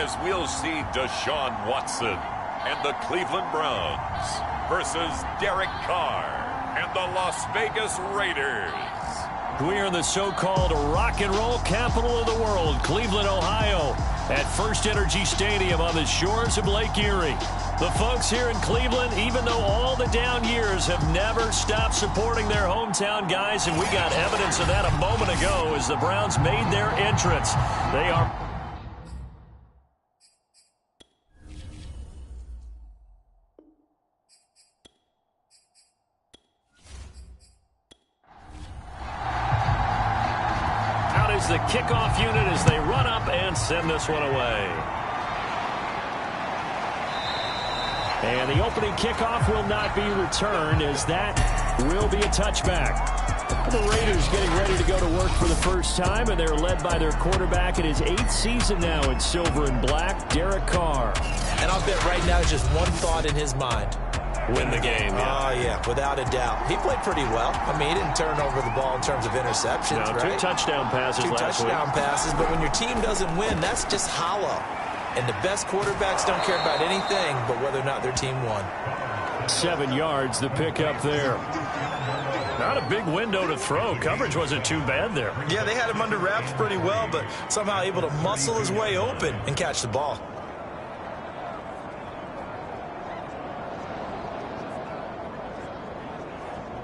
as we'll see Deshaun Watson and the Cleveland Browns versus Derek Carr and the Las Vegas Raiders. We are in the so-called rock and roll capital of the world, Cleveland, Ohio, at First Energy Stadium on the shores of Lake Erie. The folks here in Cleveland, even though all the down years, have never stopped supporting their hometown guys, and we got evidence of that a moment ago as the Browns made their entrance. They are... the kickoff unit as they run up and send this one away. And the opening kickoff will not be returned as that will be a touchback. The Raiders getting ready to go to work for the first time, and they're led by their quarterback in his 8th season now in silver and black, Derek Carr. And I'll bet right now there's just one thought in his mind. Win the game. Oh, yeah, without a doubt. He played pretty well. I mean, he didn't turn over the ball in terms of interceptions, no, right? 2 touchdown passes last week. 2 touchdown passes, but when your team doesn't win, that's just hollow. And the best quarterbacks don't care about anything but whether or not their team won. 7 yards, the pickup there. Not a big window to throw. Coverage wasn't too bad there. Yeah, they had him under wraps pretty well, but somehow able to muscle his way open and catch the ball.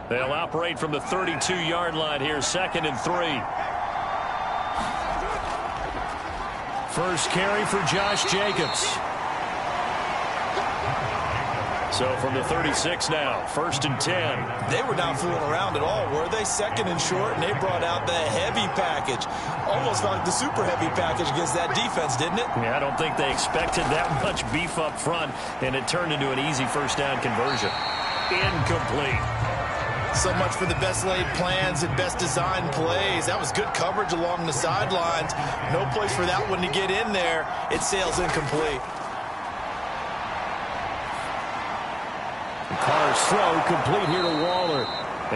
They'll operate from the 32-yard line here, 2nd and 3. First carry for Josh Jacobs. So from the 36 now, 1st and 10. They were not fooling around at all, were they? 2nd and short, and they brought out the heavy package. Almost like the super heavy package against that defense, didn't it? Yeah, I don't think they expected that much beef up front, and it turned into an easy first down conversion. Incomplete. So much for the best laid plans and best designed plays. That was good coverage along the sidelines. No place for that one to get in there. It sails incomplete. Carr's throw complete here to Waller.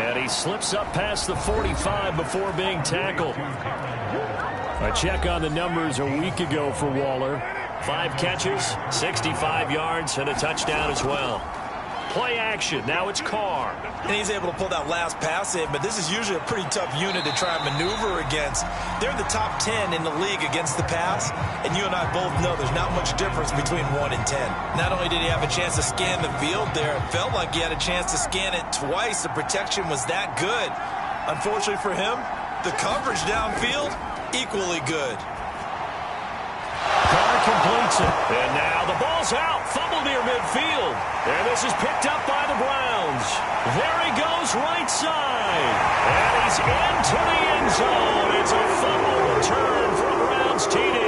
And he slips up past the 45 before being tackled. A check on the numbers a week ago for Waller. 5 catches, 65 yards, and a touchdown as well. Play action. Now it's Carr. And he's able to pull that last pass in, but this is usually a pretty tough unit to try and maneuver against. They're in the top 10 in the league against the pass, and you and I both know there's not much difference between 1 and 10. Not only did he have a chance to scan the field there, it felt like he had a chance to scan it twice. The protection was that good. Unfortunately for him, the coverage downfield, equally good. Carr completes it. And now the ball's out. Fumble near midfield. And this is picked up by the Browns. There he goes right side. And he's into the end zone. It's a fumble return for a Browns TD.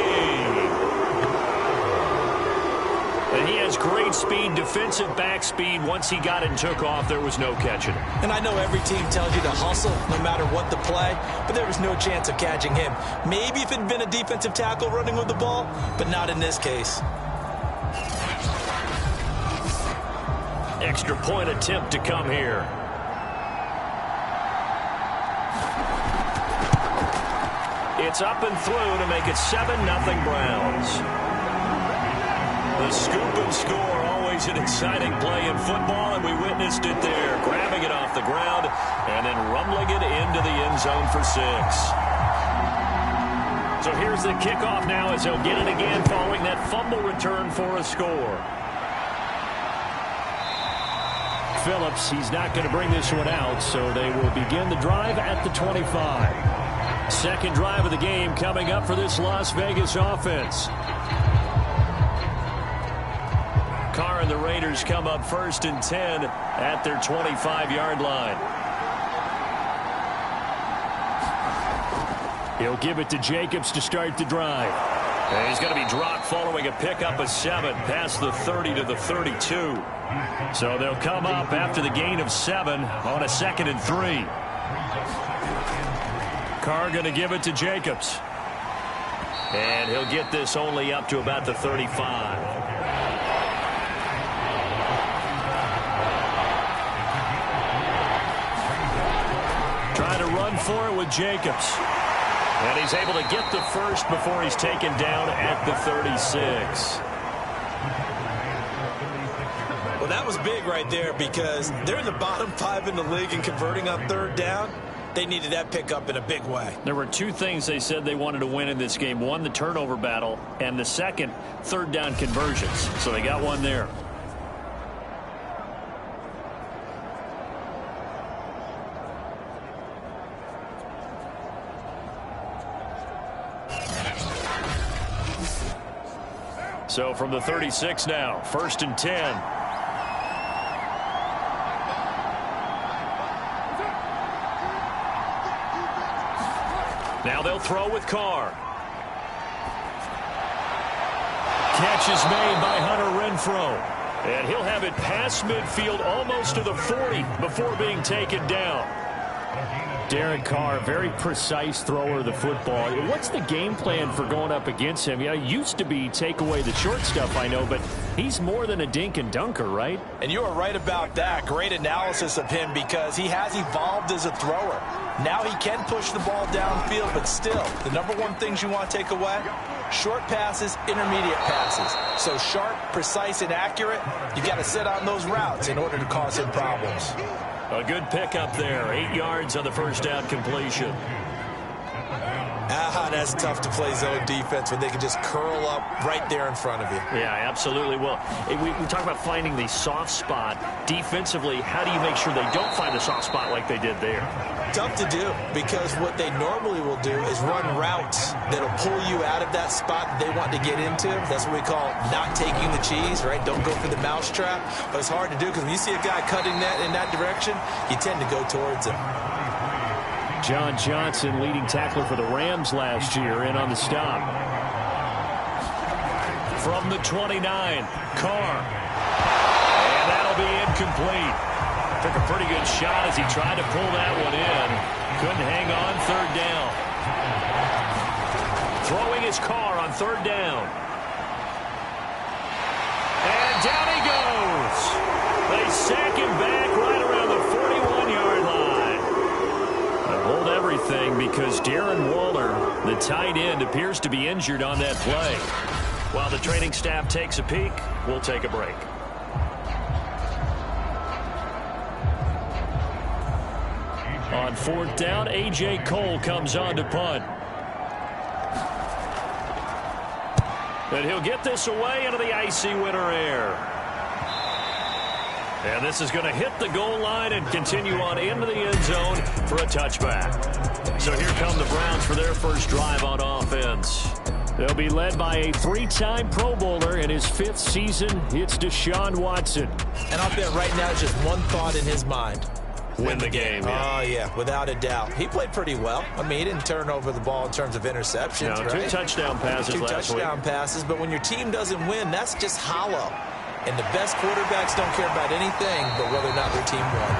And he has great speed, defensive back speed. Once he got it and took off, there was no catching him. And I know every team tells you to hustle no matter what the play, but there was no chance of catching him. Maybe if it had been a defensive tackle running with the ball, but not in this case. Extra point attempt to come here. It's up and through to make it 7-0 Browns. The scoop and score, always an exciting play in football, and we witnessed it there, grabbing it off the ground and then rumbling it into the end zone for 6. So here's the kickoff now as he'll get it again following that fumble return for a score. Phillips, he's not going to bring this one out, so they will begin the drive at the 25. Second drive of the game coming up for this Las Vegas offense. Carr and the Raiders come up 1st and 10 at their 25-yard line. He'll give it to Jacobs to start the drive. And he's going to be dropped following a pickup of 7 past the 30 to the 32. So they'll come up after the gain of 7 on a 2nd and 3. Carr going to give it to Jacobs. And he'll get this only up to about the 35. Trying to run for it with Jacobs. And he's able to get the first before he's taken down at the 36. Well, that was big right there because they're in the bottom 5 in the league and converting on third down. They needed that pickup in a big way. There were two things they said they wanted to win in this game. One, the turnover battle, and the second, third down conversions. So they got one there. So from the 36 now, 1st and 10. Now they'll throw with Carr. Catch is made by Hunter Renfrow. And he'll have it past midfield almost to the 40 before being taken down. Derek Carr, very precise thrower of the football. What's the game plan for going up against him? Yeah, it used to be take away the short stuff, I know, but he's more than a dink and dunker, right? And you are right about that. Great analysis of him because he has evolved as a thrower. Now he can push the ball downfield, but still, the number one things you want to take away, short passes, intermediate passes. So sharp, precise, and accurate, you got to sit on those routes in order to cause him problems. A good pickup there. 8 yards on the first down completion. That's tough to play zone defense when they can just curl up right there in front of you. Yeah, absolutely. Well, we talk about finding the soft spot. Defensively, how do you make sure they don't find the soft spot like they did there? Tough to do because what they normally will do is run routes that'll pull you out of that spot that they want to get into. That's what we call not taking the cheese, right? Don't go for the mousetrap. But it's hard to do because when you see a guy cutting that in that direction, you tend to go towards him. John Johnson, leading tackler for the Rams last year, in on the stop. From the 29, Carr. And that'll be incomplete. Took a pretty good shot as he tried to pull that one in. Couldn't hang on, third down. Throwing his Carr on third down. And down he goes. They sack him back right around the 41-yard line. Hold everything because Darren Waller, the tight end, appears to be injured on that play. While the training staff takes a peek, we'll take a break. On 4th down, A.J. Cole comes on to punt. And he'll get this away into the icy winter air. And this is going to hit the goal line and continue on into the end zone for a touchback. So here come the Browns for their first drive on offense. They'll be led by a 3-time Pro Bowler in his 5th season. It's Deshaun Watson. And I'll bet right now it's just one thought in his mind. Win the game. Yeah. Oh, yeah, without a doubt. He played pretty well. I mean, he didn't turn over the ball in terms of interceptions, no, right? 2 touchdown passes last week. 2 touchdown passes, but when your team doesn't win, that's just hollow. And the best quarterbacks don't care about anything but whether or not their team won.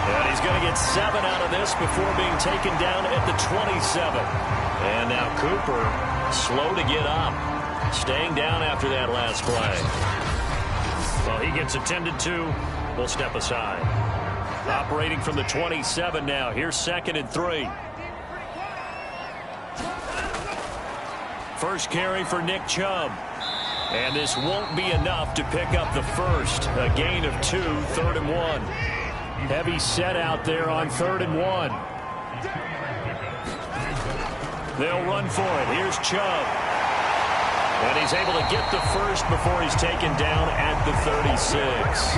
And he's going to get 7 out of this before being taken down at the 27. And now Cooper, slow to get up. Staying down after that last play. Well, he gets attended to. We'll step aside. Operating from the 27 now. Here's 2nd and 3. First carry for Nick Chubb. And this won't be enough to pick up the first. A gain of 2, 3rd and 1. Heavy set out there on 3rd and 1. They'll run for it. Here's Chubb. And he's able to get the first before he's taken down at the 36.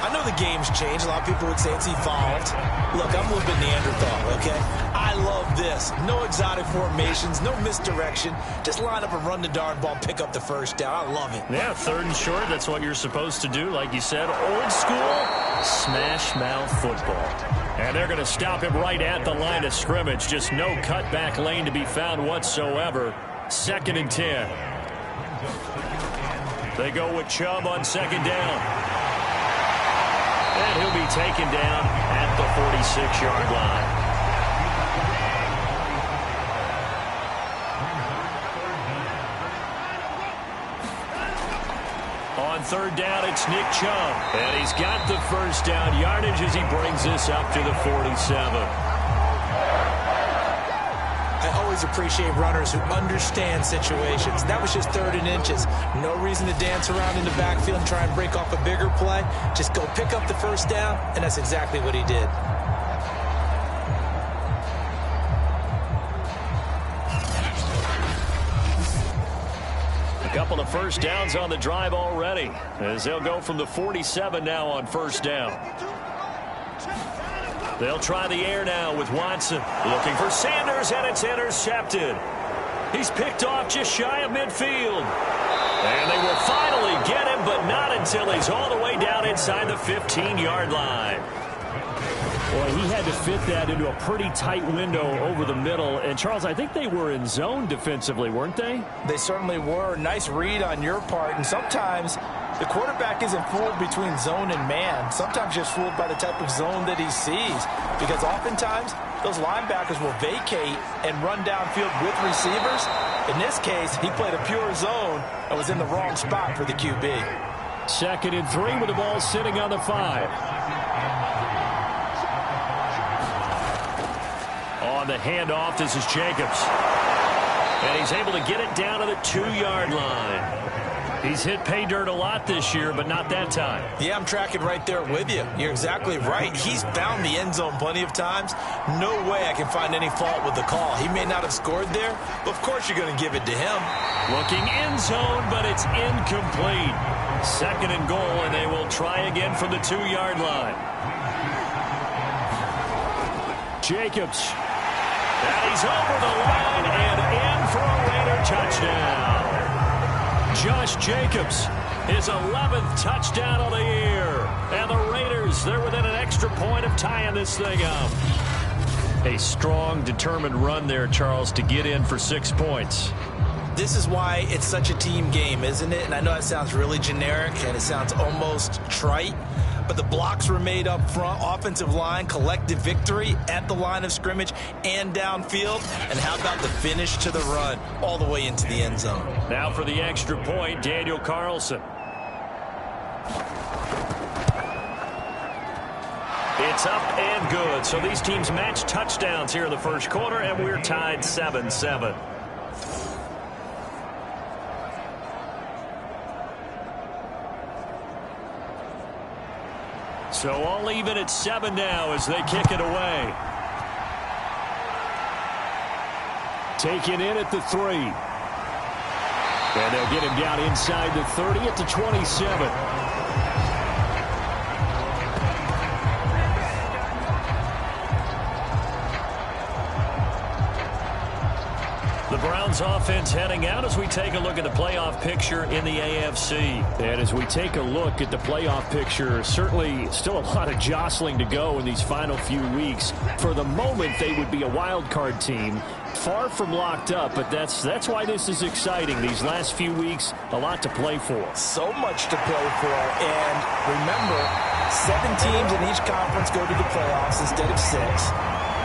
I know the game's changed. A lot of people would say it's evolved. Look, I'm a little bit Neanderthal, okay? I love this. No exotic formations, no misdirection. Just line up and run the darn ball, pick up the first down. I love it. Yeah, 3rd and short. That's what you're supposed to do. Like you said, old school smash mouth football. And they're going to stop him right at the line of scrimmage. Just no cutback lane to be found whatsoever. 2nd and 10. They go with Chubb on 2nd down. And he'll be taken down at the 46-yard line. On 3rd down, it's Nick Chubb. And he's got the first down yardage as he brings this up to the 47. I always appreciate runners who understand situations. That was just 3rd and inches. No reason to dance around in the backfield and try and break off a bigger play. Just go pick up the first down, and that's exactly what he did. A couple of first downs on the drive already, as they'll go from the 47 now on first down. They'll try the air now with Watson. Looking for Sanders, and it's intercepted. He's picked off just shy of midfield. And they will finally get him, but not until he's all the way down inside the 15-yard line. Boy, he had to fit that into a pretty tight window over the middle. And, Charles, I think they were in zone defensively, weren't they? They certainly were. Nice read on your part. And sometimes the quarterback isn't fooled between zone and man. Sometimes just fooled by the type of zone that he sees. Because oftentimes, those linebackers will vacate and run downfield with receivers. In this case, he played a pure zone and was in the wrong spot for the QB. 2nd and 3 with the ball sitting on the 5. On the handoff, this is Jacobs. And he's able to get it down to the 2-yard line. He's hit pay dirt a lot this year, but not that time. Yeah, I'm tracking right there with you. You're exactly right. He's found the end zone plenty of times. No way I can find any fault with the call. He may not have scored there, but of course you're going to give it to him. Looking end zone, but it's incomplete. 2nd and goal, and they will try again from the 2-yard line. Jacobs. And he's over the line and in for a Raider touchdown. Josh Jacobs, his 11th touchdown of the year. And the Raiders, they're within an extra point of tying this thing up. A strong, determined run there, Charles, to get in for 6 points. This is why it's such a team game, isn't it? And I know it sounds really generic and it sounds almost trite, but the blocks were made up front. Offensive line, collective victory at the line of scrimmage and downfield. And how about the finish to the run all the way into the end zone? Now for the extra point, Daniel Carlson. It's up and good. So these teams match touchdowns here in the first quarter, and we're tied 7-7. So all even at 7 now as they kick it away. Taken in at the 3. And they'll get him down inside the 30 at the 27. The Browns offense heading out as we take a look at the playoff picture in the AFC. And as we take a look at the playoff picture, certainly still a lot of jostling to go in these final few weeks. For the moment, they would be a wild card team. Far from locked up, but that's why this is exciting. These last few weeks, a lot to play for. So much to play for. And remember, 7 teams in each conference go to the playoffs instead of 6.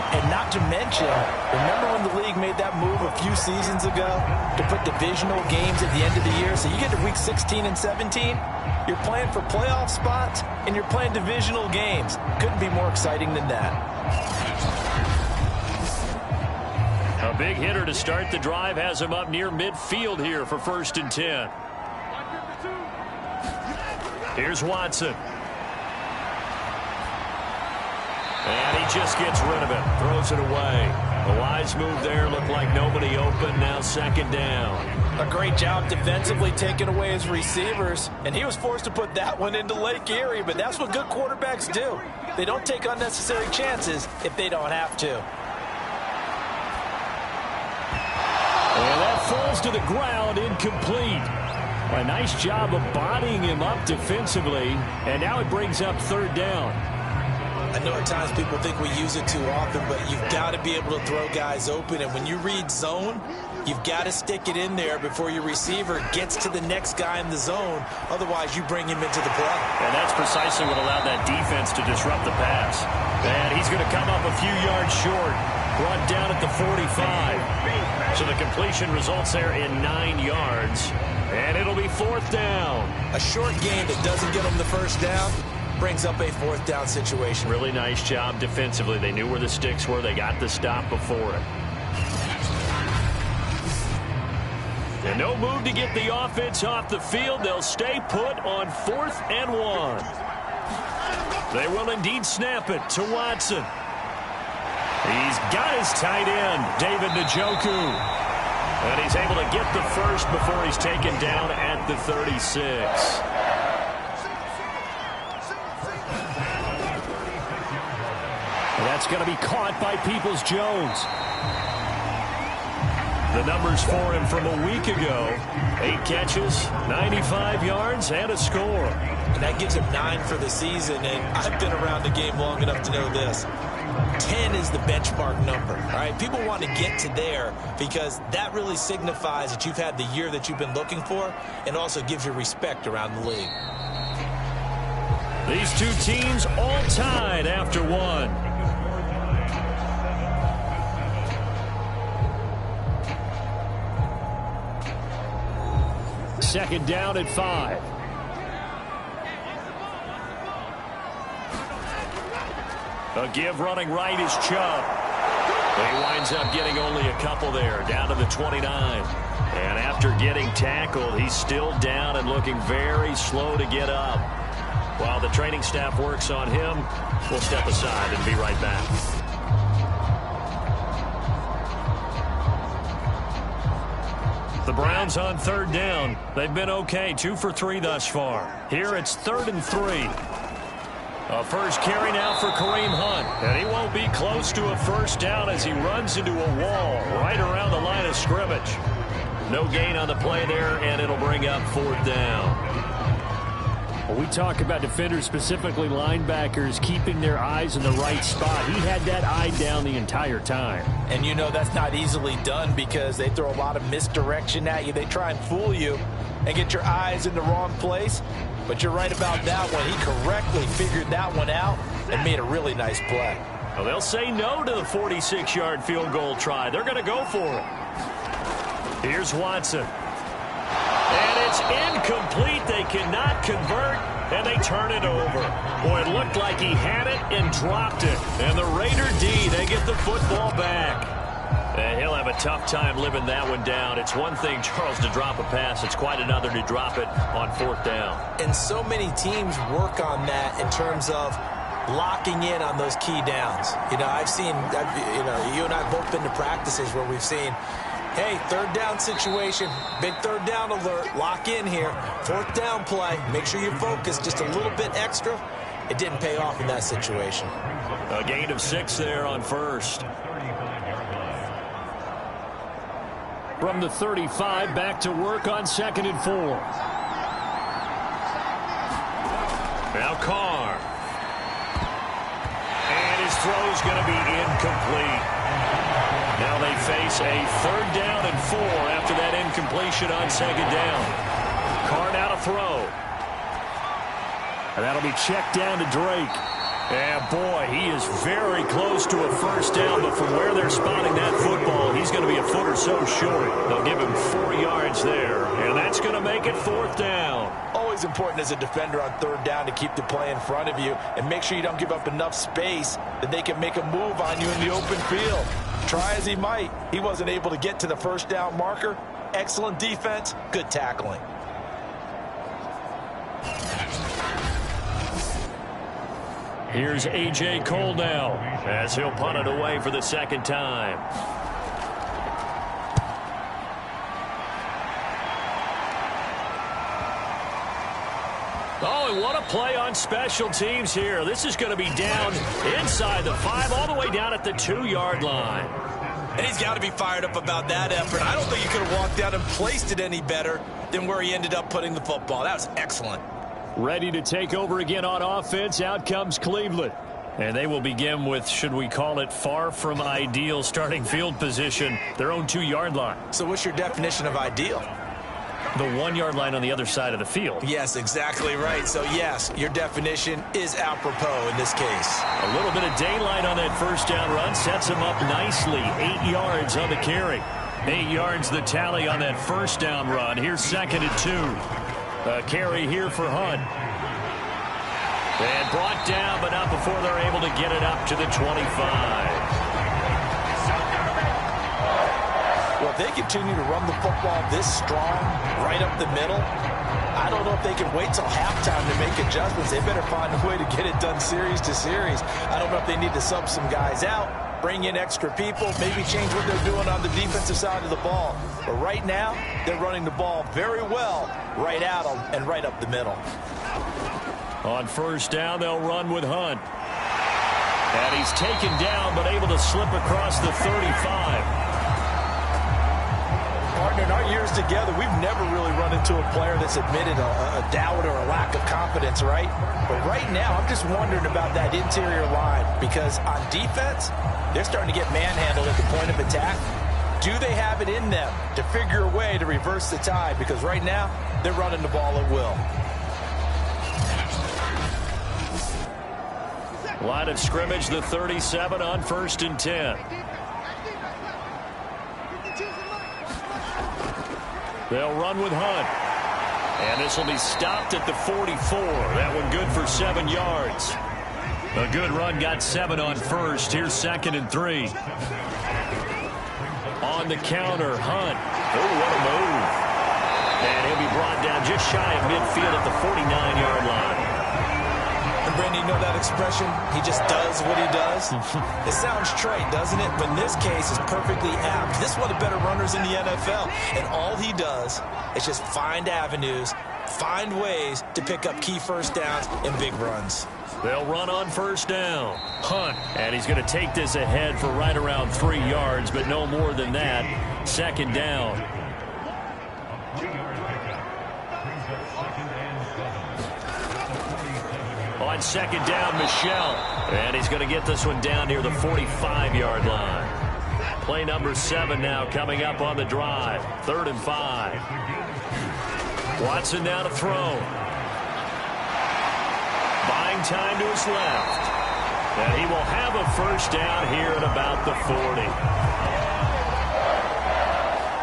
And not to mention, remember when the league made that move a few seasons ago to put divisional games at the end of the year? So you get to week 16 and 17, you're playing for playoff spots, and you're playing divisional games. Couldn't be more exciting than that. A big hitter to start the drive has him up near midfield here for 1st and 10. Here's Watson. And he just gets rid of it, throws it away. A wise move there, looked like nobody open, now 2nd down. A great job defensively taking away his receivers, and he was forced to put that one into Lake Erie, but that's what good quarterbacks do. They don't take unnecessary chances if they don't have to. And that falls to the ground, incomplete. A nice job of bodying him up defensively, and now it brings up 3rd down. I know at times people think we use it too often, but you've got to be able to throw guys open. And when you read zone, you've got to stick it in there before your receiver gets to the next guy in the zone. Otherwise, you bring him into the play. And that's precisely what allowed that defense to disrupt the pass. And he's going to come up a few yards short. Brought down at the 45. So the completion results there in 9 yards. And it'll be 4th down. A short game that doesn't get them the first down brings up a fourth down situation. Really nice job defensively. They knew where the sticks were. They got the stop before it. And no move to get the offense off the field. They'll stay put on 4th and 1. They will indeed snap it to Watson. He's got his tight end, David Njoku. And he's able to get the first before he's taken down at the 36. That's going to be caught by Peoples-Jones. The numbers for him from a week ago: 8 catches, 95 yards, and a score. And that gives him 9 for the season, and I've been around the game long enough to know this. 10 is the benchmark number. All right, people want to get to there because that really signifies that you've had the year that you've been looking for, and also gives you respect around the league. These two teams all tied after 1. Second down at 5. A give running right is Chubb. He winds up getting only a couple there, down to the 29. And after getting tackled, he's still down and looking very slow to get up. While the training staff works on him, we'll step aside and be right back. The Browns on 3rd down. They've been okay, 2 for 3 thus far. Here it's 3rd and 3. A first carry now for Kareem Hunt. And he won't be close to a first down as he runs into a wall right around the line of scrimmage. No gain on the play there, and it'll bring up 4th down. Well, we talk about defenders, specifically linebackers, keeping their eyes in the right spot. He had that eye down the entire time. And you know that's not easily done because they throw a lot of misdirection at you. They try and fool you and get your eyes in the wrong place. But you're right about that one. He correctly figured that one out and made a really nice play. Well, they'll say no to the 46-yard field goal try. They're going to go for it. Here's Watson. And it's incomplete. They cannot convert, and they turn it over. Boy, it looked like he had it and dropped it. And the Raider D, they get the football back. And he'll have a tough time living that one down. It's one thing, Charles, to drop a pass. It's quite another to drop it on 4th down. And so many teams work on that in terms of locking in on those key downs. You know, you and I have both been to practices where we've seen, hey, 3rd down situation, big 3rd down alert, lock in here, 4th down play, make sure you focus just a little bit extra. It didn't pay off in that situation. A gain of 6 there on 1st. From the 35, back to work on 2nd and 4. Now Carr. And his throw's going to be incomplete. Now they face a 3rd down and 4 after that incompletion on 2nd down. Carr now to throw. And that'll be checked down to Drake. And boy, he is very close to a first down, but from where they're spotting that football, he's going to be a foot or so short. They'll give him 4 yards there, and that's going to make it 4th down. Always important as a defender on 3rd down to keep the play in front of you and make sure you don't give up enough space that they can make a move on you in the open field. Try as he might, he wasn't able to get to the first down marker. Excellent defense, good tackling. Here's A.J. Cole now as he'll punt it away for the 2nd time. Oh, and what a play on special teams here. This is going to be down inside the 5, all the way down at the 2-yard line. And he's got to be fired up about that effort. I don't think he could have walked out and placed it any better than where he ended up putting the football. That was excellent. Ready to take over again on offense. Out comes Cleveland. And they will begin with, should we call it, far from ideal starting field position, their own 2-yard line. So what's your definition of ideal? The 1-yard line on the other side of the field. Yes, exactly right. So, yes, your definition is apropos in this case. A little bit of daylight on that first down run sets him up nicely. 8 yards on the carry. 8 yards the tally on that first down run. Here's 2nd and 2. A carry here for Hunt. And brought down, but not before they're able to get it up to the 25. Well, if they continue to run the football this strong, right up the middle, I don't know if they can wait till halftime to make adjustments. They better find a way to get it done series to series. I don't know if they need to sub some guys out, bring in extra people, maybe change what they're doing on the defensive side of the ball. But right now, they're running the ball very well right at them and right up the middle. On first down, they'll run with Hunt. And he's taken down, but able to slip across the 35. Partner, in our years together, we've never really run into a player that's admitted a doubt or a lack of confidence, right? But right now, I'm just wondering about that interior line because on defense, they're starting to get manhandled at the point of attack. Do they have it in them to figure a way to reverse the tide? Because right now, they're running the ball at will. Line of scrimmage, the 37 on 1st and 10. They'll run with Hunt. And this will be stopped at the 44. That one good for 7 yards. A good run, got 7 on first. Here's 2nd and 3. On the counter, Hunt. Oh, what a move. And he'll be brought down just shy of midfield at the 49-yard line. And Brandon, you know that expression? He just does what he does. It sounds trite, doesn't it? But in this case, it's perfectly apt. This is one of the better runners in the NFL. And all he does is just find avenues, find ways to pick up key first downs and big runs. They'll run on first down. Hunt. And he's going to take this ahead for right around 3 yards, but no more than that. 2nd down. On 2nd down, Michelle. And he's going to get this one down near the 45-yard line. Play number 7 now coming up on the drive. 3rd and 5. Watson now to throw. Buying time to his left. And he will have a first down here at about the 40.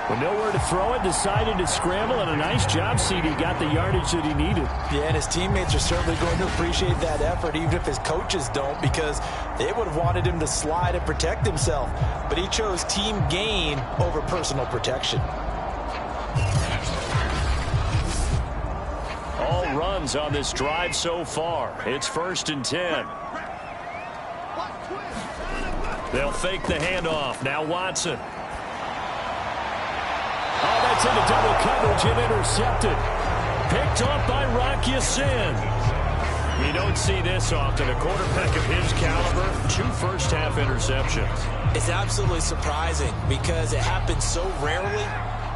With nowhere to throw it, decided to scramble, and a nice job, CD. Got the yardage that he needed. Yeah, and his teammates are certainly going to appreciate that effort, even if his coaches don't, because they would have wanted him to slide and protect himself. But he chose team gain over personal protection. All runs on this drive so far. It's 1st and 10. They'll fake the handoff. Now Watson. Oh, that's into double coverage and intercepted. Picked off by marquis1974's. You don't see this often. A quarterback of his caliber, 2 first-half interceptions. It's absolutely surprising because it happens so rarely.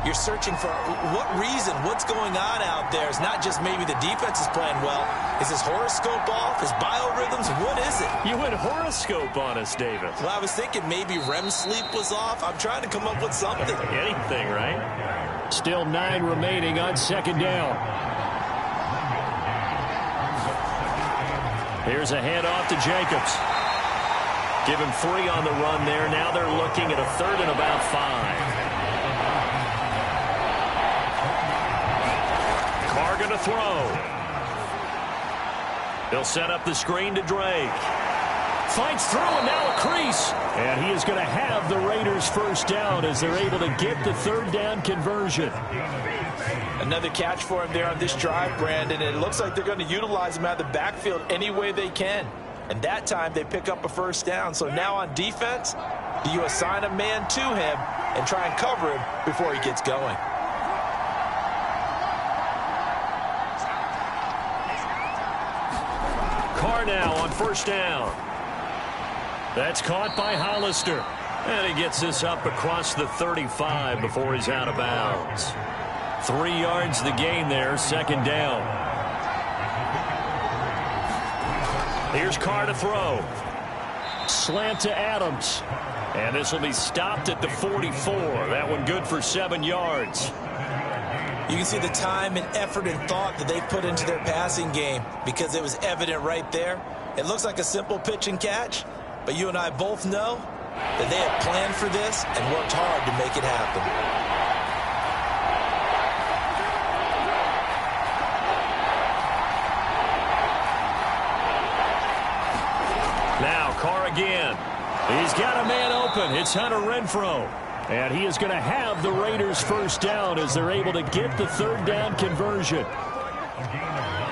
You're searching for what reason, what's going on out there. It's not just maybe the defense is playing well. Is his horoscope off? His biorhythms? What is it? You went horoscope on us, Davis. Well, I was thinking maybe REM sleep was off. I'm trying to come up with something. Anything, right? Still 9 remaining on 2nd down. Here's a handoff to Jacobs. Give him 3 on the run there. Now they're looking at a 3rd and about 5. Going to throw. They'll set up the screen to Drake. Fights through and now a crease. And he is going to have the Raiders first down as they're able to get the 3rd down conversion. Another catch for him there on this drive, Brandon. And it looks like they're going to utilize him out of the backfield any way they can. And that time they pick up a first down. So now on defense, do you assign a man to him and try and cover him before he gets going? Now on first down. That's caught by Hollister. And he gets this up across the 35 before he's out of bounds. 3 yards the gain there, 2nd down. Here's Carr to throw. Slant to Adams. And this will be stopped at the 44. That one good for 7 yards. You can see the time and effort and thought that they put into their passing game because it was evident right there. It looks like a simple pitch and catch, but you and I both know that they have planned for this and worked hard to make it happen. Now Carr again. He's got a man open. It's Hunter Renfrow. And he is going to have the Raiders first down as they're able to get the third down conversion.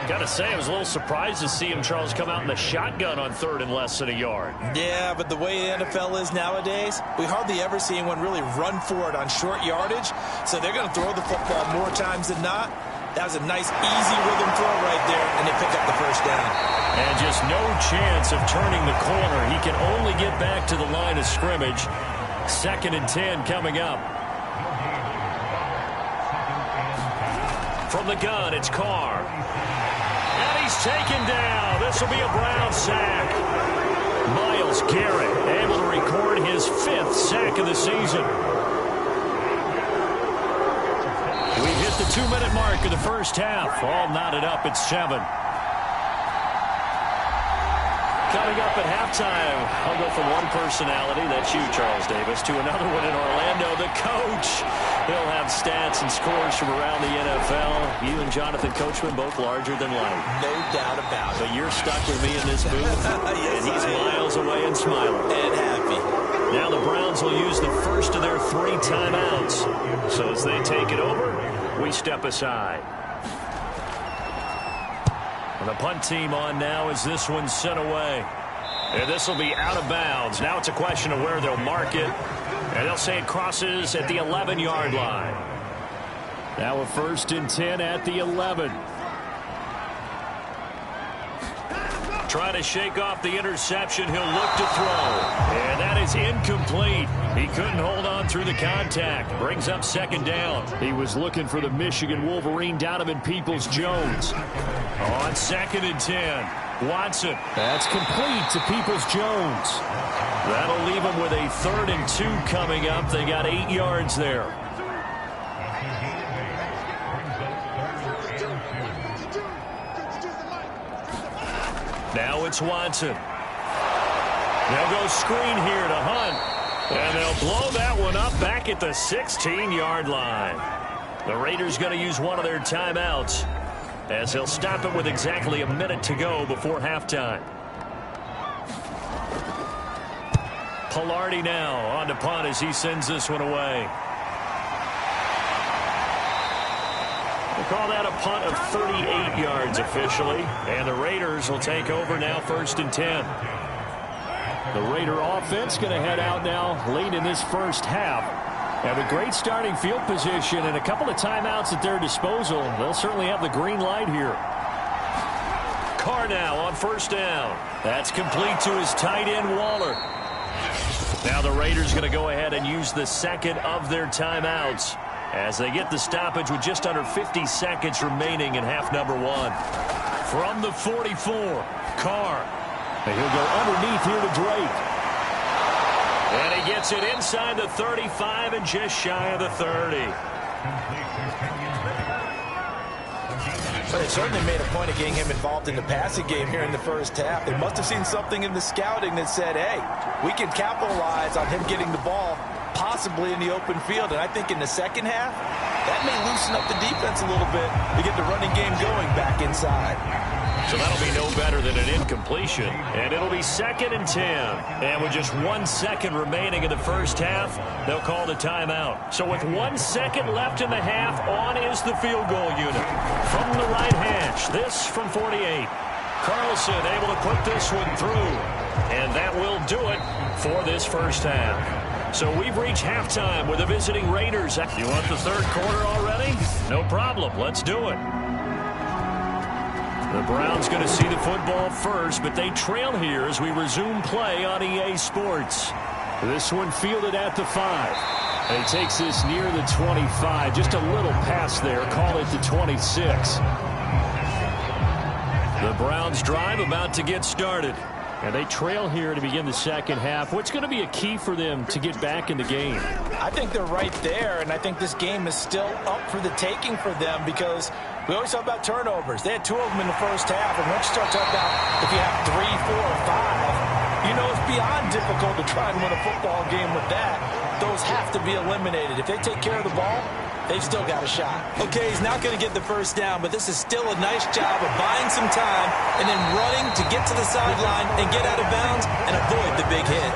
Got to say, I was a little surprised to see him, Charles, come out in the shotgun on third and less than a yard. Yeah, but the way the NFL is nowadays, we hardly ever see anyone really run for it on short yardage. So they're going to throw the football more times than not. That was a nice, easy rhythm throw right there, and they pick up the first down. And just no chance of turning the corner. He can only get back to the line of scrimmage. 2nd and 10 coming up. From the gun, it's Carr. And he's taken down. This will be a Brown sack. Myles Garrett able to record his 5th sack of the season. We hit the 2-minute mark of the first half. All knotted up at 7. Coming up at halftime, I'll go from one personality, that's you, Charles Davis, to another one in Orlando, the coach. He'll have stats and scores from around the NFL. You and Jonathan Coachman both larger than life. No doubt about it. But you're stuck with me in this booth, yes, and he's miles away and smiling. And happy. Now the Browns will use the first of their 3 timeouts. So as they take it over, we step aside. And the punt team on now as this one's sent away. And this will be out of bounds. Now it's a question of where they'll mark it. And they'll say it crosses at the 11-yard line. Now a 1st and 10 at the 11. Trying to shake off the interception. He'll look to throw. And that is incomplete. He couldn't hold on through the contact. Brings up 2nd down. He was looking for the Michigan Wolverine, Donovan Peoples-Jones. On 2nd and 10. Watson. That's complete to Peoples-Jones. That'll leave him with a 3rd and 2 coming up. They got 8 yards there. Now it's Watson. They'll go screen here to Hunt. And they'll blow that one up back at the 16-yard line. The Raiders going to use one of their timeouts as they'll stop it with exactly a minute to go before halftime. Pilardi now on to punt as he sends this one away. We'll call that a punt of 38 yards officially. And the Raiders will take over now 1st and 10. The Raider offense going to head out now late in this first half. Have a great starting field position and a couple of timeouts at their disposal. They'll certainly have the green light here. Carr now on 1st down. That's complete to his tight end, Waller. Now the Raiders going to go ahead and use the 2nd of their timeouts as they get the stoppage with just under 50 seconds remaining in half number 1. From the 44, Carr. And he'll go underneath here to Drake. And he gets it inside the 35 and just shy of the 30. But they certainly made a point of getting him involved in the passing game here in the first half. They must have seen something in the scouting that said, hey, we can capitalize on him getting the ball possibly in the open field. And I think in the second half, that may loosen up the defense a little bit to get the running game going back inside. So that'll be no better than an incompletion. And it'll be 2nd and 10. And with just 1 second remaining in the first half, they'll call the timeout. So with 1 second left in the half, on is the field goal unit. From the right hash, this from 48. Carlson able to put this one through. And that will do it for this first half. So we've reached halftime with the visiting Raiders. You want the 3rd quarter already? No problem. Let's do it. The Browns going to see the football first, but they trail here as we resume play on EA Sports. This one fielded at the 5. And he takes this near the 25. Just a little pass there. Call it the 26. The Browns drive about to get started. And they trail here to begin the second half. What's going to be a key for them to get back in the game? I think they're right there, and I think this game is still up for the taking for them because we always talk about turnovers. They had 2 of them in the first half, and once you start talking about if you have 3, 4, or 5, you know it's beyond difficult to try and win a football game with that. Those have to be eliminated. If they take care of the ball, they've still got a shot. Okay, he's not going to get the first down, but this is still a nice job of buying some time and then running to get to the sideline and get out of bounds and avoid the big hit.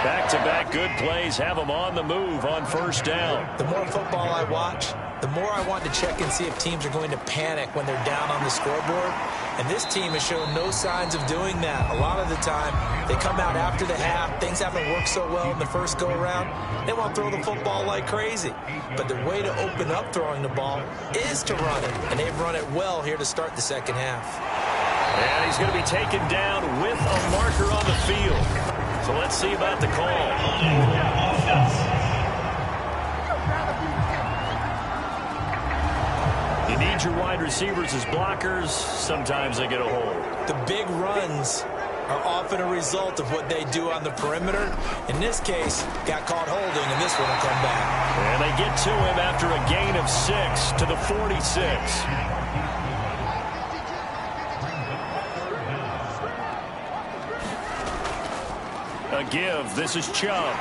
Back-to-back good plays have them on the move on first down. The more football I watch, the more I want to check and see if teams are going to panic when they're down on the scoreboard. And this team has shown no signs of doing that. A lot of the time, they come out after the half. Things haven't worked so well in the first go-around. They want to throw the football like crazy. But the way to open up throwing the ball is to run it. And they've run it well here to start the second half. And he's going to be taken down with a marker on the field. So let's see about the call. You need your wide receivers as blockers. Sometimes they get a hold. The big runs are often a result of what they do on the perimeter. In this case, got caught holding, and this one will come back. And they get to him after a gain of 6 to the 46. A give. This is Chubb.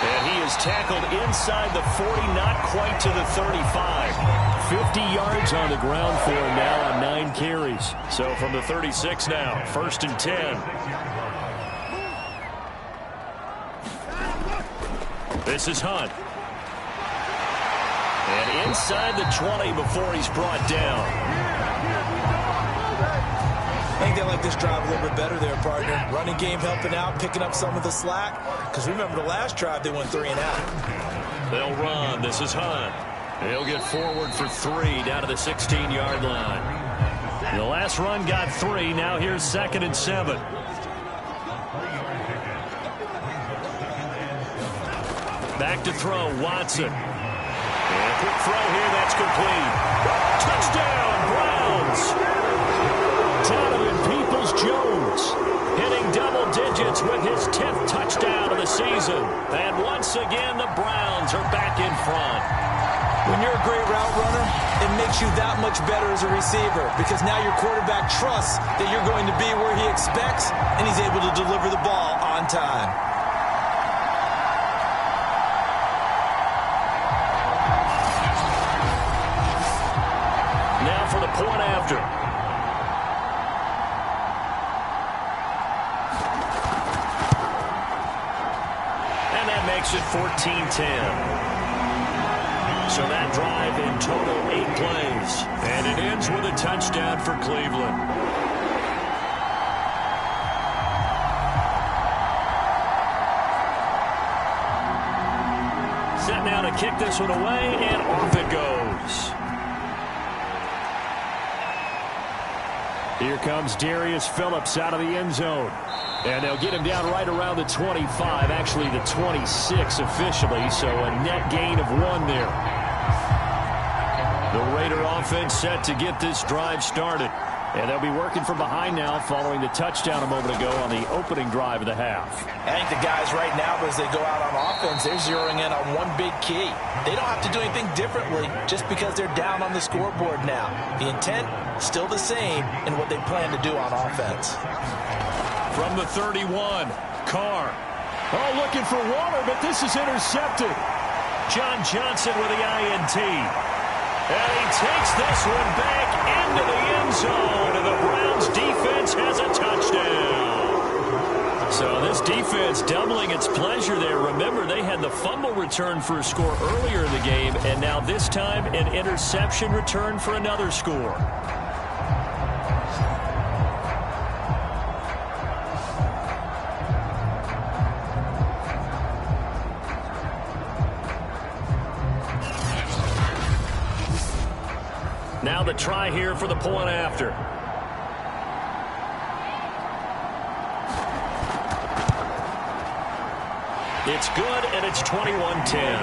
And he is tackled inside the 40, not quite to the 35. 50 yards on the ground for him now on 9 carries. So from the 36 now, 1st and 10. This is Hunt. And inside the 20 before he's brought down. I think they like this drive a little bit better there, partner. Running game helping out, picking up some of the slack. Because remember the last drive, they went 3 and out. They'll run. This is Hunt. He'll get forward for 3 down to the 16-yard line. The last run got 3. Now here's 2nd and 7. Back to throw, Watson. And a quick throw here, that's complete. Touchdown, Browns! Donovan Peoples-Jones hitting double digits with his 10th touchdown of the season. And once again, the Browns are back in front. When you're a great route runner, it makes you that much better as a receiver because now your quarterback trusts that you're going to be where he expects, and he's able to deliver the ball on time. Now for the point after. And that makes it 14-10. So that drive in total 8 plays. And it ends with a touchdown for Cleveland. Set now to kick this one away, and off it goes. Here comes Darius Phillips out of the end zone. And they'll get him down right around the 25, actually the 26 officially, so a net gain of 1 there. The Raider offense set to get this drive started. And they'll be working from behind now following the touchdown a moment ago on the opening drive of the half. I think the guys right now, as they go out on offense, they're zeroing in on one big key. They don't have to do anything differently just because they're down on the scoreboard now. The intent, still the same in what they plan to do on offense. From the 31, Carr. Oh, looking for Waller, but this is intercepted. John Johnson with the INT. And he takes this one back into the end zone, and the Browns defense has a touchdown. So this defense doubling its pleasure there. Remember, they had the fumble return for a score earlier in the game, and now this time an interception return for another score. Now the try here for the point after. It's good, and it's 21-10.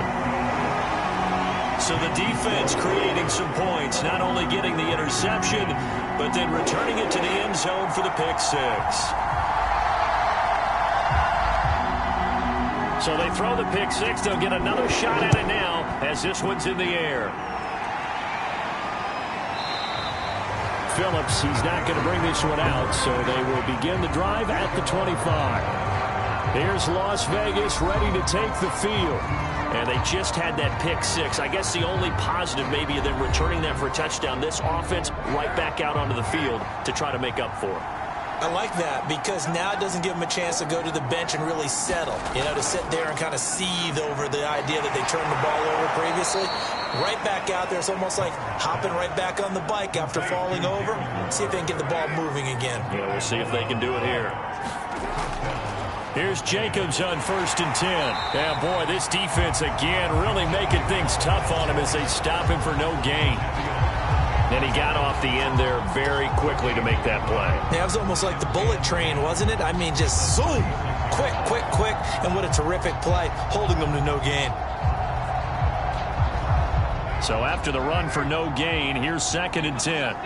So the defense creating some points, not only getting the interception, but then returning it to the end zone for the pick 6. So they throw the pick 6. They'll get another shot at it now as this one's in the air. Phillips, he's not going to bring this one out, so they will begin the drive at the 25. Here's Las Vegas ready to take the field. And they just had that pick six. I guess the only positive maybe of them returning that for a touchdown. This offense right back out onto the field to try to make up for it. I like that because now it doesn't give them a chance to go to the bench and really settle, to sit there and kind of seethe over the idea that they turned the ball over previously. Right back out there. It's almost like hopping right back on the bike after falling over. See if they can get the ball moving again. Yeah, we'll see if they can do it here. Here's Jacobs on 1st and 10. Yeah, boy, this defense again really making things tough on him as they stop him for no gain. And he got off the end there very quickly to make that play. Yeah, it was almost like the bullet train, wasn't it? I mean, just zoom, quick, and what a terrific play, holding them to no gain. So after the run for no gain, here's 2nd and 10.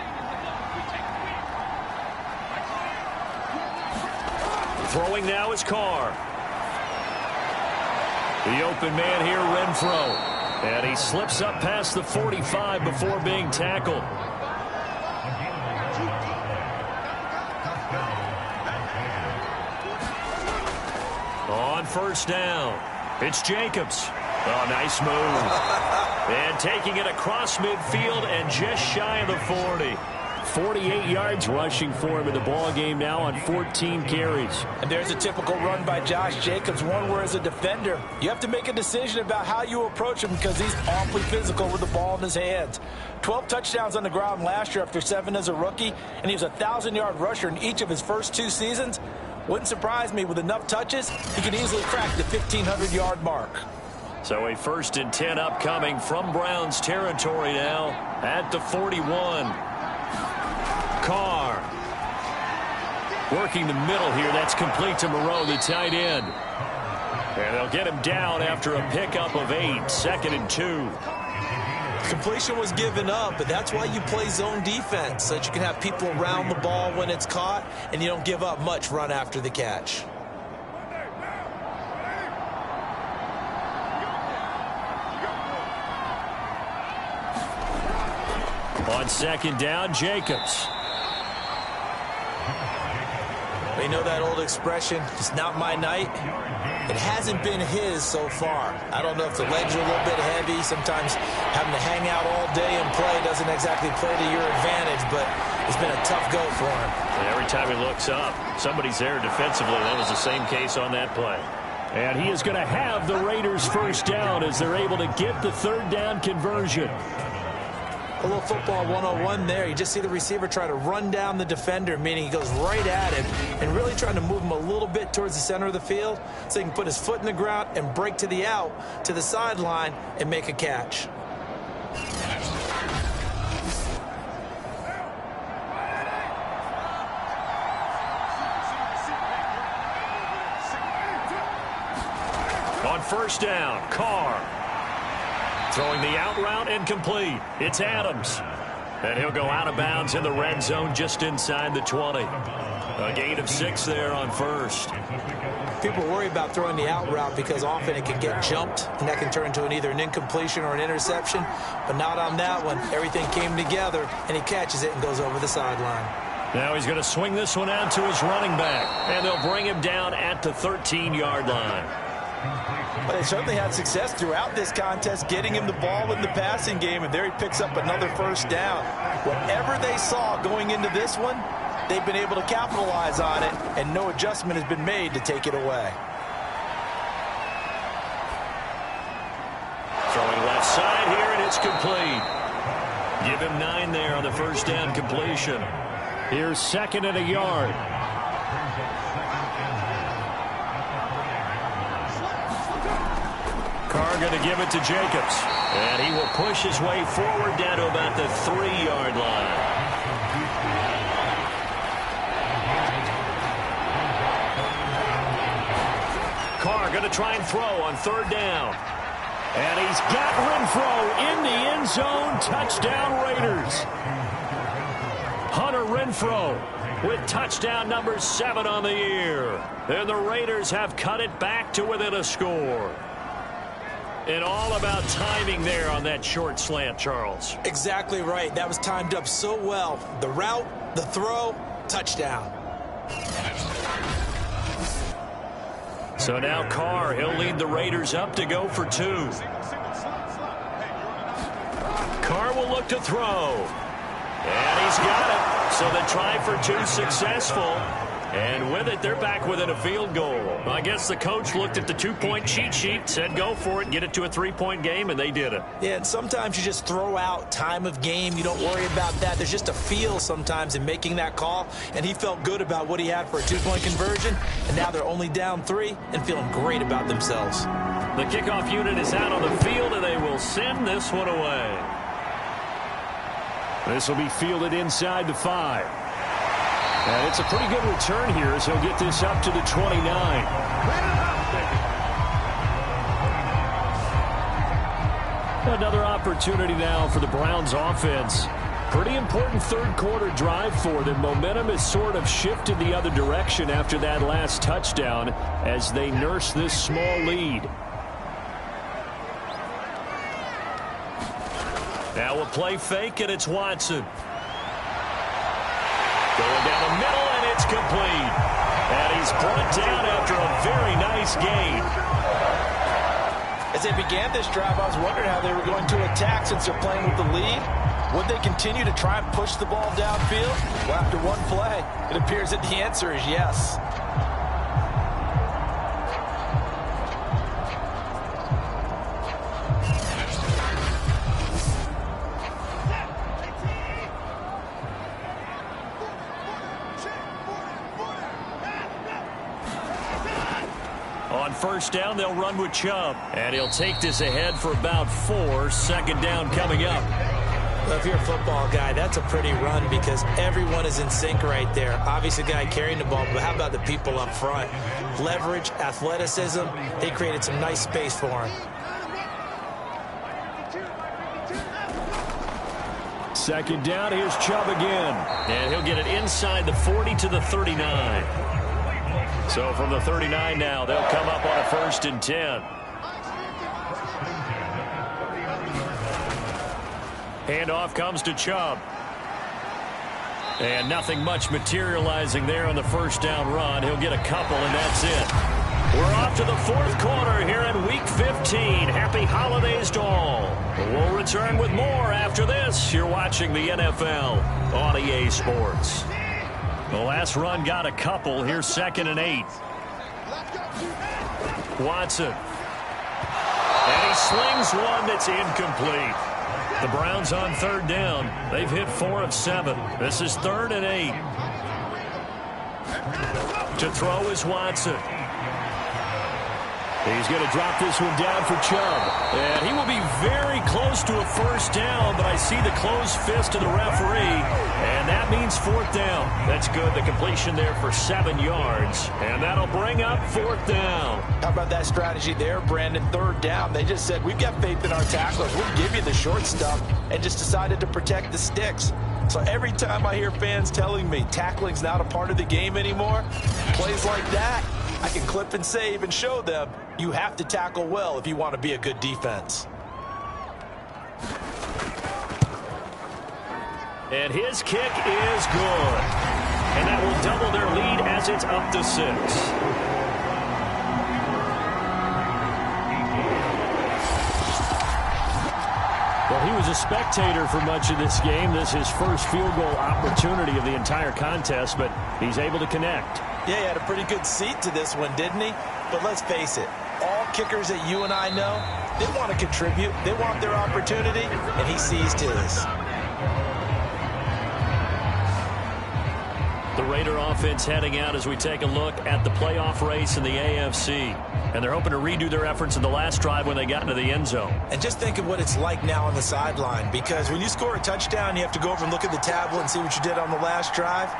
Throwing now is Carr. The open man here, Renfro. And he slips up past the 45 before being tackled. On 1st down, it's Jacobs. Oh, nice move. And taking it across midfield and just shy of the 40. 48 yards rushing for him in the ball game now on 14 carries. And there's a typical run by Josh Jacobs, one where as a defender, you have to make a decision about how you approach him because he's awfully physical with the ball in his hands. 12 touchdowns on the ground last year after 7 as a rookie, and he was a 1,000-yard rusher in each of his first 2 seasons. Wouldn't surprise me with enough touches, he could easily crack the 1,500-yard mark. So a 1st and 10 upcoming from Browns territory now at the 41. Carr working the middle here. That's complete to Moreau, the tight end. And they'll get him down after a pickup of 8. 2nd and 2. Completion was given up, but that's why you play zone defense, so that you can have people around the ball when it's caught, and you don't give up much run after the catch. On 2nd down, Jacobs. You know that old expression, it's not my night? It hasn't been his so far. I don't know if the legs are a little bit heavy. Sometimes having to hang out all day and play doesn't exactly play to your advantage, but it's been a tough go for him. And every time he looks up, somebody's there defensively. That was the same case on that play. And he is going to have the Raiders 1st down as they're able to get the 3rd down conversion. A little football 101 there. You just see the receiver try to run down the defender, meaning he goes right at him and really trying to move him a little bit towards the center of the field so he can put his foot in the ground and break to the out, to the sideline, and make a catch. On 1st down, Carr. Throwing the out route incomplete. It's Adams. And he'll go out of bounds in the red zone just inside the 20. A gain of 6 there on 1st. People worry about throwing the out route because often it can get jumped, and that can turn into either an incompletion or an interception. But not on that one. Everything came together, and he catches it and goes over the sideline. Now he's going to swing this one out to his running back. And they'll bring him down at the 13-yard line. But they certainly had success throughout this contest getting him the ball in the passing game, and there he picks up another 1st down. Whatever they saw going into this one, they've been able to capitalize on it, and no adjustment has been made to take it away. Throwing left side here, and it's complete. Give him 9 there on the 1st down completion. Here's 2nd and a yard. Carr going to give it to Jacobs. And he will push his way forward down to about the 3-yard line. Carr going to try and throw on 3rd down. And he's got Renfro in the end zone. Touchdown Raiders. Hunter Renfro with touchdown number 7 on the year. And the Raiders have cut it back to within a score. And all about timing there on that short slant, Charles. Exactly right. That was timed up so well. The route, the throw, touchdown. So now Carr, he'll lead the Raiders up to go for 2. Carr will look to throw. And he's got it. So the try for 2 successful. And with it, they're back within a field goal. I guess the coach looked at the 2-point cheat sheet, said go for it, get it to a 3-point game, and they did it. Yeah, and sometimes you just throw out time of game. You don't worry about that. There's just a feel sometimes in making that call, and he felt good about what he had for a 2-point conversion, and now they're only down 3 and feeling great about themselves. The kickoff unit is out on the field, and they will send this one away. This will be fielded inside the 5. And it's a pretty good return here as he'll get this up to the 29. Another opportunity now for the Browns offense. Pretty important third-quarter drive for them. Momentum has sort of shifted the other direction after that last touchdown as they nurse this small lead. Now a play fake, and it's Watson. Going down the middle, and it's complete. And he's brought down after a very nice gain. As they began this drive, I was wondering how they were going to attack since they're playing with the lead. Would they continue to try and push the ball downfield? Well, after one play, it appears that the answer is yes. On first down, they'll run with Chubb. And he'll take this ahead for about 4. Second down coming up. Well, if you're a football guy, that's a pretty run because everyone is in sync right there. Obviously, the guy carrying the ball, but how about the people up front? Leverage, athleticism, they created some nice space for him. Second down, here's Chubb again. And he'll get it inside the 40 to the 39. So from the 39 now, they'll come up on a 1st and 10. Handoff comes to Chubb. And nothing much materializing there on the first down run. He'll get a couple, and that's it. We're off to the 4th quarter here in Week 15. Happy holidays to all. We'll return with more after this. You're watching the NFL on EA Sports. The last run got a couple. Here's 2nd and 8. Watson. And he slings one that's incomplete. The Browns on 3rd down. They've hit 4 of 7. This is 3rd and 8. To throw is Watson. He's going to drop this one down for Chubb. And he will be very close to a first down, but I see the closed fist of the referee, and that means 4th down. That's good. The completion there for 7 yards, and that'll bring up 4th down. How about that strategy there, Brandon? 3rd down. They just said, we've got faith in our tacklers. We'll give you the short stuff, and just decided to protect the sticks. So every time I hear fans telling me tackling's not a part of the game anymore, plays like that, I can clip and save and show them you have to tackle well if you want to be a good defense. And his kick is good. And that will double their lead as it's up to 6. Well, he was a spectator for much of this game. This is his first field goal opportunity of the entire contest, but he's able to connect. Yeah, he had a pretty good seat to this one, didn't he? But let's face it, all kickers that you and I know, they want to contribute. They want their opportunity, and he seized his. The Raider offense heading out as we take a look at the playoff race in the AFC. And they're hoping to redo their efforts in the last drive when they got into the end zone. And just think of what it's like now on the sideline, because when you score a touchdown, you have to go over and look at the tablet and see what you did on the last drive.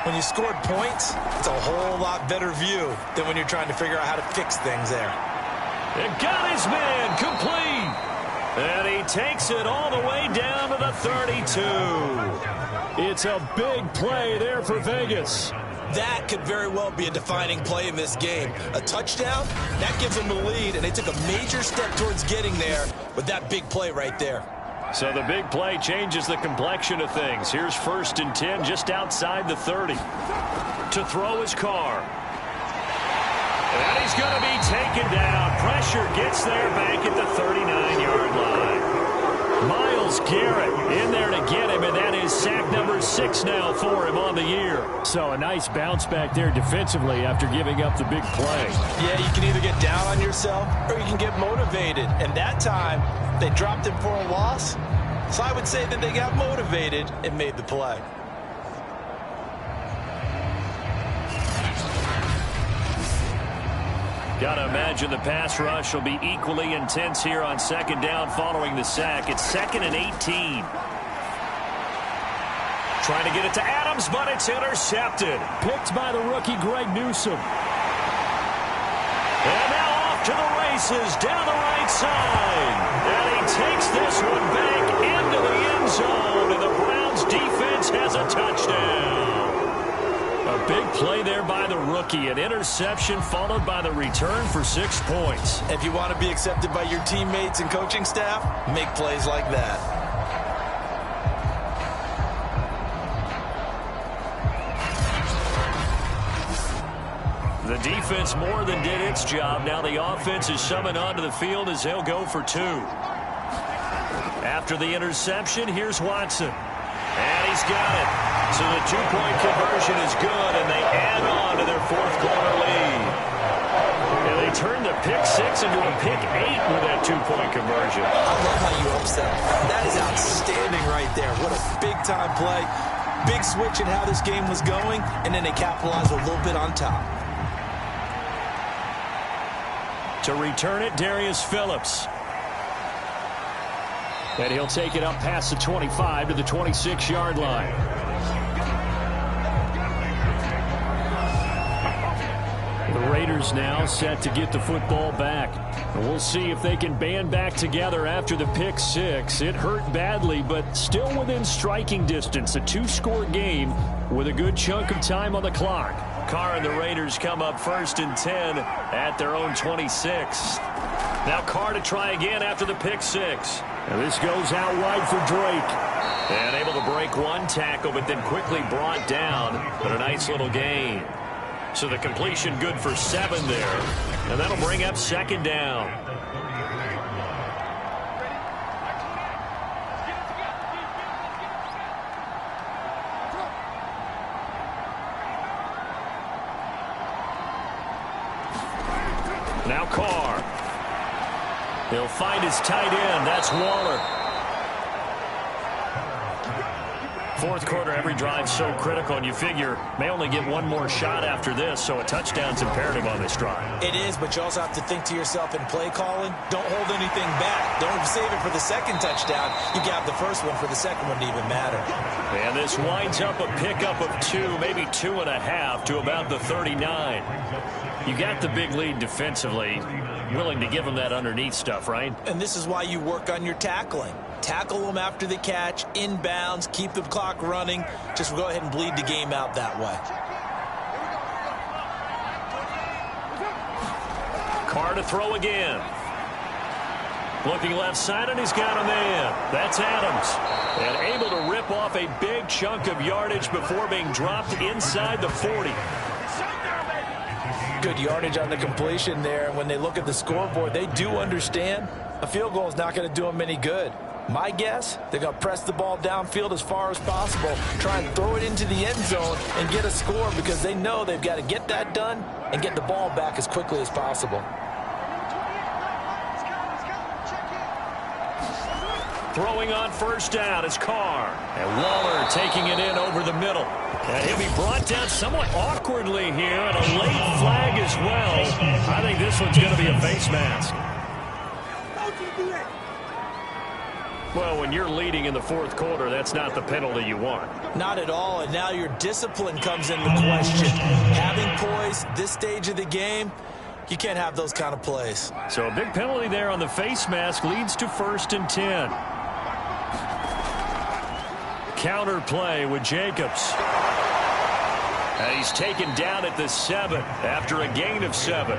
When you scored points, it's a whole lot better view than when you're trying to figure out how to fix things there. And got his man complete. And he takes it all the way down to the 32. It's a big play there for Vegas. That could very well be a defining play in this game. A touchdown, that gives them the lead, and they took a major step towards getting there with that big play right there. So the big play changes the complexion of things. Here's 1st and 10 just outside the 30. To throw is Carr. And he's going to be taken down. Pressure gets there back at the 39-yard line. Miles Garrett in there to get him, and that is sack number 6 now for him on the year. So a nice bounce back there defensively after giving up the big play. Yeah, you can either get down on yourself or you can get motivated. And that time, they dropped him for a loss. So I would say that they got motivated and made the play. Got to imagine the pass rush will be equally intense here on second down following the sack. It's 2nd and 18. Trying to get it to Adams, but it's intercepted. Picked by the rookie Greg Newsome. And now off to the races down the right side. And he takes this one back into the end zone. And the Browns defense has a touchdown. A big play there by the rookie. An interception followed by the return for 6 points. If you want to be accepted by your teammates and coaching staff, make plays like that. The defense more than did its job. Now the offense is summoned onto the field as they'll go for 2. After the interception, here's Watson. And he's got it. So the 2-point conversion is good, and they add on to their 4th quarter lead. And they turn the pick 6 into a pick 8 with that 2-point conversion. I love how you upset. That is outstanding right there. What a big-time play. Big switch in how this game was going, and then they capitalize a little bit on top. To return it, Darius Phillips. And he'll take it up past the 25 to the 26-yard line. The Raiders now set to get the football back. And we'll see if they can band back together after the pick 6. It hurt badly, but still within striking distance. A 2-score game with a good chunk of time on the clock. Carr and the Raiders come up 1st and 10 at their own 26. Now Carr to try again after the pick 6. And this goes out wide for Drake. And able to break one tackle, but then quickly brought down. But a nice little gain. So the completion good for 7 there. And that'll bring up 2nd down. Now Carr. He'll find his tight end. That's Waller. 4th quarter, every drive so critical, and you figure may only get one more shot after this, so a touchdown's imperative on this drive. It is, but you also have to think to yourself in play calling, don't hold anything back. Don't save it for the 2nd touchdown. You got the 1st one for the 2nd one to even matter. And this winds up a pickup of 2, maybe 2.5 to about the 39. You got the big lead defensively. Willing to give them that underneath stuff, right? And this is why you work on your tackling. Tackle them after the catch, inbounds, keep the clock running. Just go ahead and bleed the game out that way. Carr to throw again. Looking left side, and he's got a man. That's Adams. And able to rip off a big chunk of yardage before being dropped inside the 40. Good yardage on the completion there. When they look at the scoreboard, they do understand a field goal is not going to do them any good. My guess, they're going to press the ball downfield as far as possible, try and throw it into the end zone and get a score because they know they've got to get that done and get the ball back as quickly as possible. Throwing on 1st down is Carr. And Waller taking it in over the middle. And he'll be brought down somewhat awkwardly here, and a late flag as well. I think this one's going to be a face mask. Well, when you're leading in the 4th quarter, that's not the penalty you want. Not at all, and now your discipline comes into question. Having poise this stage of the game, you can't have those kind of plays. So a big penalty there on the face mask leads to 1st and 10. Counter play with Jacobs. And he's taken down at the 7 after a gain of 7.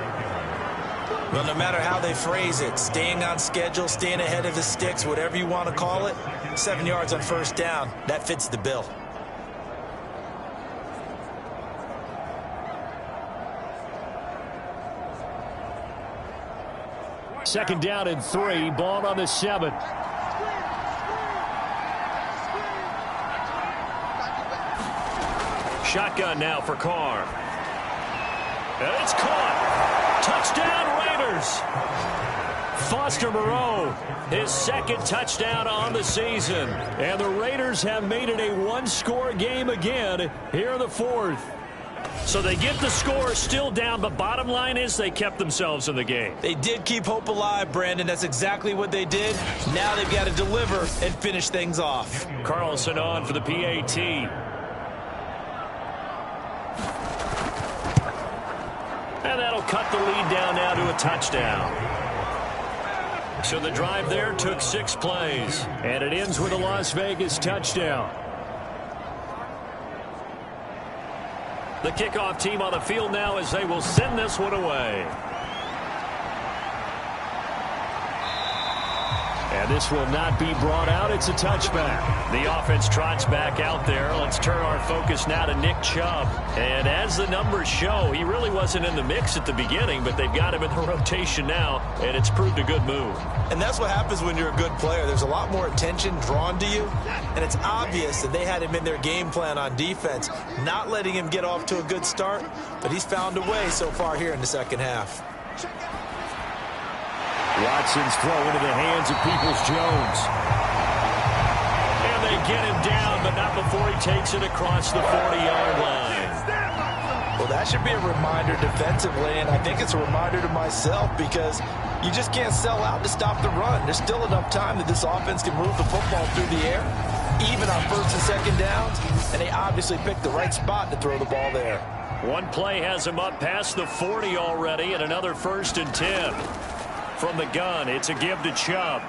Well, no matter how they phrase it, staying on schedule, staying ahead of the sticks, whatever you want to call it, 7 yards on 1st down, that fits the bill. Second down and 3. Ball on the 7. Shotgun now for Carr. And it's caught. Touchdown Raiders. Foster Moreau, his second touchdown on the season. And the Raiders have made it a one-score game again here in the fourth. So they get the score, still down, but bottom line is they kept themselves in the game. They did keep hope alive, Brandon. That's exactly what they did. Now they've got to deliver and finish things off. Carlson on for the PAT. And that'll cut the lead down now to a touchdown. So the drive there took 6 plays. And it ends with a Las Vegas touchdown. The kickoff team on the field now as they will send this one away. And this will not be brought out. It's a touchback. The offense trots back out there. Let's turn our focus now to Nick Chubb. And as the numbers show, he really wasn't in the mix at the beginning, but they've got him in the rotation now, and it's proved a good move. And that's what happens when you're a good player. There's a lot more attention drawn to you, and it's obvious that they had him in their game plan on defense, not letting him get off to a good start, but he's found a way so far here in the second half. Watson's throw into the hands of Peoples-Jones. And they get him down, but not before he takes it across the 40-yard line. Well, that should be a reminder defensively, and I think it's a reminder to myself because you just can't sell out to stop the run. There's still enough time that this offense can move the football through the air, even on first and second downs, and they obviously picked the right spot to throw the ball there. One play has him up past the 40 already, and another 1st and 10. From the gun, it's a give to Chubb.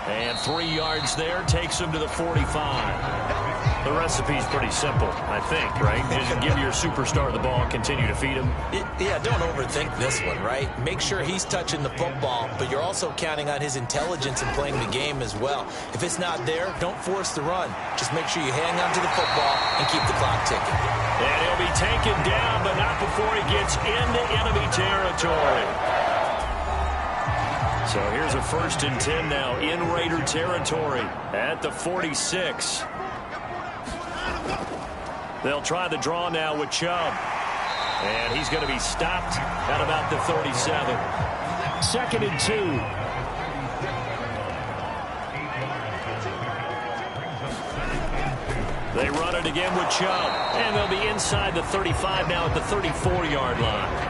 And 3 yards there takes him to the 45. The recipe's pretty simple, I think, right? Just give your superstar the ball, continue to feed him. Yeah, don't overthink this one, right? Make sure he's touching the football, but you're also counting on his intelligence in playing the game as well. If it's not there, don't force the run. Just make sure you hang on to the football and keep the clock ticking. And he'll be taken down, but not before he gets into enemy territory. So here's a 1st and 10 now in Raider territory at the 46. They'll try the draw now with Chubb. And he's going to be stopped at about the 37. 2nd and 2. They run it again with Chubb. And they'll be inside the 35 now at the 34-yard line.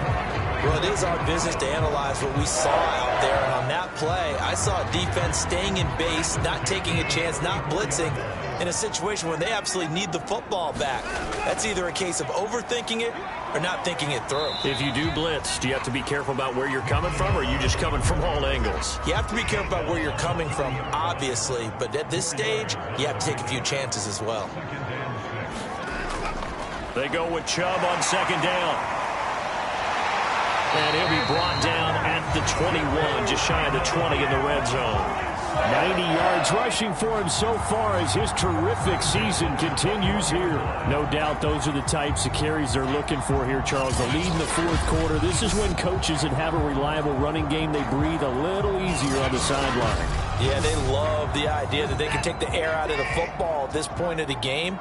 Well, it is our business to analyze what we saw out there. And on that play, I saw a defense staying in base, not taking a chance, not blitzing, in a situation where they absolutely need the football back. That's either a case of overthinking it or not thinking it through. If you do blitz, do you have to be careful about where you're coming from, or are you just coming from all angles? You have to be careful about where you're coming from, obviously. But at this stage, you have to take a few chances as well. They go with Chubb on 2nd down. And he'll be brought down at the 21, just shy of the 20 in the red zone. 90 yards rushing for him so far as his terrific season continues here. No doubt those are the types of carries they're looking for here, Charles. The lead in the 4th quarter. This is when coaches that have a reliable running game, they breathe a little easier on the sideline. Yeah, they love the idea that they can take the air out of the football at this point of the game.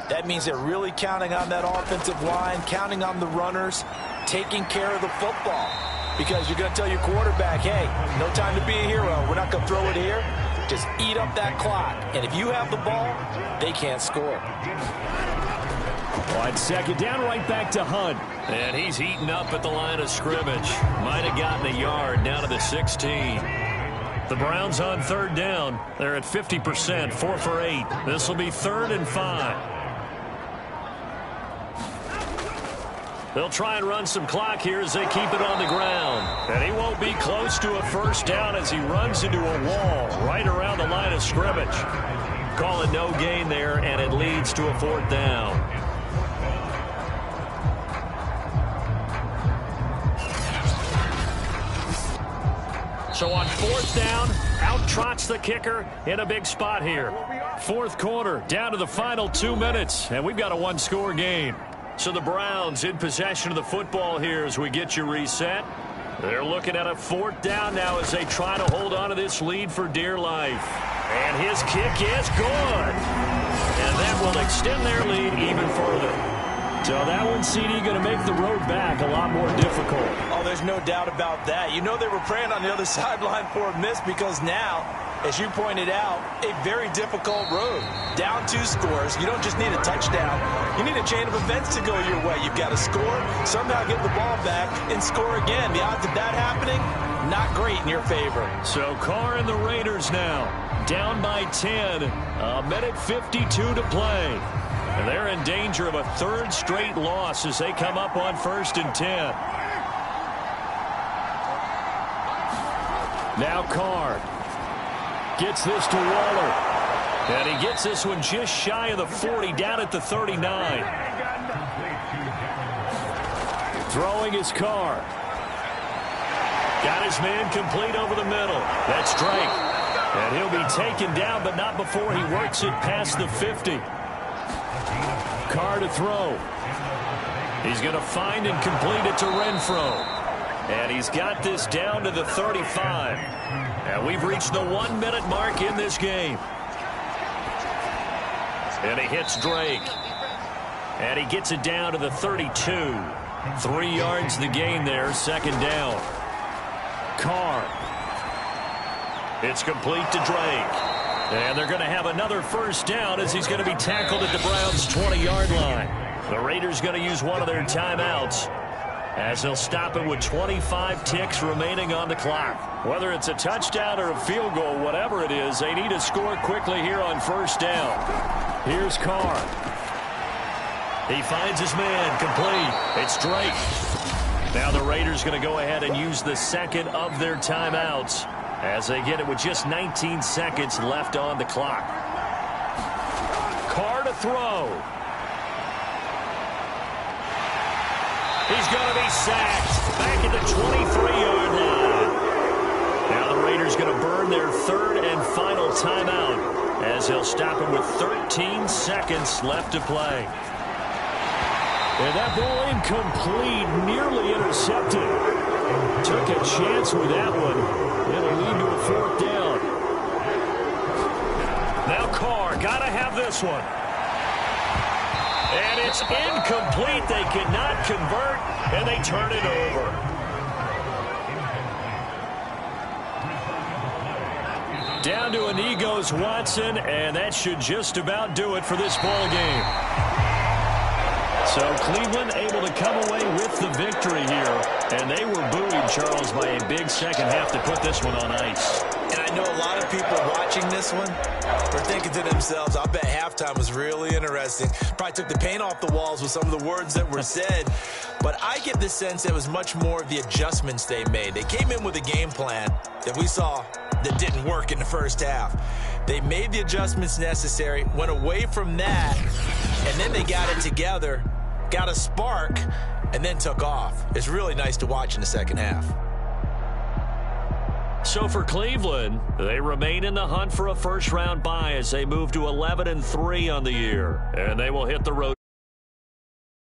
That means they're really counting on that offensive line, counting on the runners, taking care of the football. Because you're going to tell your quarterback, hey, no time to be a hero. We're not going to throw it here. Just eat up that clock. And if you have the ball, they can't score. On 2nd down, right back to Hunt. And he's heating up at the line of scrimmage. Might have gotten a yard down to the 16. The Browns on 3rd down. They're at 50%, 4 for 8. This will be 3rd and 5. They'll try and run some clock here as they keep it on the ground. And he won't be close to a 1st down as he runs into a wall right around the line of scrimmage. Call it no gain there, and it leads to a 4th down. So on 4th down, out trots the kicker in a big spot here. 4th quarter, down to the final 2 minutes, and we've got a one-score game. So the Browns in possession of the football here as we get you reset. They're looking at a 4th down now as they try to hold on to this lead for dear life. And his kick is good. And that will extend their lead even further. So that one, CD, going to make the road back a lot more difficult. Oh, there's no doubt about that. You know they were praying on the other sideline for a miss because now, as you pointed out, a very difficult road. Down 2 scores. You don't just need a touchdown. You need a chain of events to go your way. You've got to score, somehow get the ball back, and score again. The odds of that happening, not great in your favor. So Carr and the Raiders now down by 10. A minute 52 to play. And they're in danger of a 3rd straight loss as they come up on 1st and 10. Now Carr gets this to Waller. And he gets this one just shy of the 40, down at the 39. Throwing his Carr. Got his man complete over the middle. That's Drake. And he'll be taken down, but not before he works it past the 50. Carr to throw. He's going to find and complete it to Renfro. And he's got this down to the 35. And we've reached the 1-minute mark in this game. And he hits Drake. And he gets it down to the 32. 3 yards the gain there, 2nd down. Carr. It's complete to Drake. And they're going to have another 1st down as he's going to be tackled at the Browns' 20-yard line. The Raiders going to use one of their timeouts as they'll stop it with 25 ticks remaining on the clock. Whether it's a touchdown or a field goal, whatever it is, they need to score quickly here on 1st down. Here's Carr. He finds his man complete. It's Drake. Now the Raiders going to go ahead and use the 2nd of their timeouts as they get it with just 19 seconds left on the clock. Carr to throw. He's going to be sacked back at the 23-yard line. Now the Raiders going to burn their 3rd and final timeout as they'll stop it with 13 seconds left to play. And that ball incomplete, nearly intercepted. Took a chance with that one. It'll lead to a 4th down. Now Carr, got to have this one. And it's incomplete. They cannot convert, and they turn it over. Down to Inigos Watson, and that should just about do it for this ball game. So Cleveland able to come away with the victory here. And they were buoyed, Charles, by a big second half to put this one on ice. And I know a lot of people watching this one are thinking to themselves, I bet halftime was really interesting. Probably took the paint off the walls with some of the words that were said. But I get the sense it was much more of the adjustments they made. They came in with a game plan that we saw that didn't work in the 1st half. They made the adjustments necessary, went away from that, and then they got it together, got a spark, and then took off. It's really nice to watch in the 2nd half. So for Cleveland, they remain in the hunt for a 1st-round bye as they move to 11-3 on the year. And they will hit the road.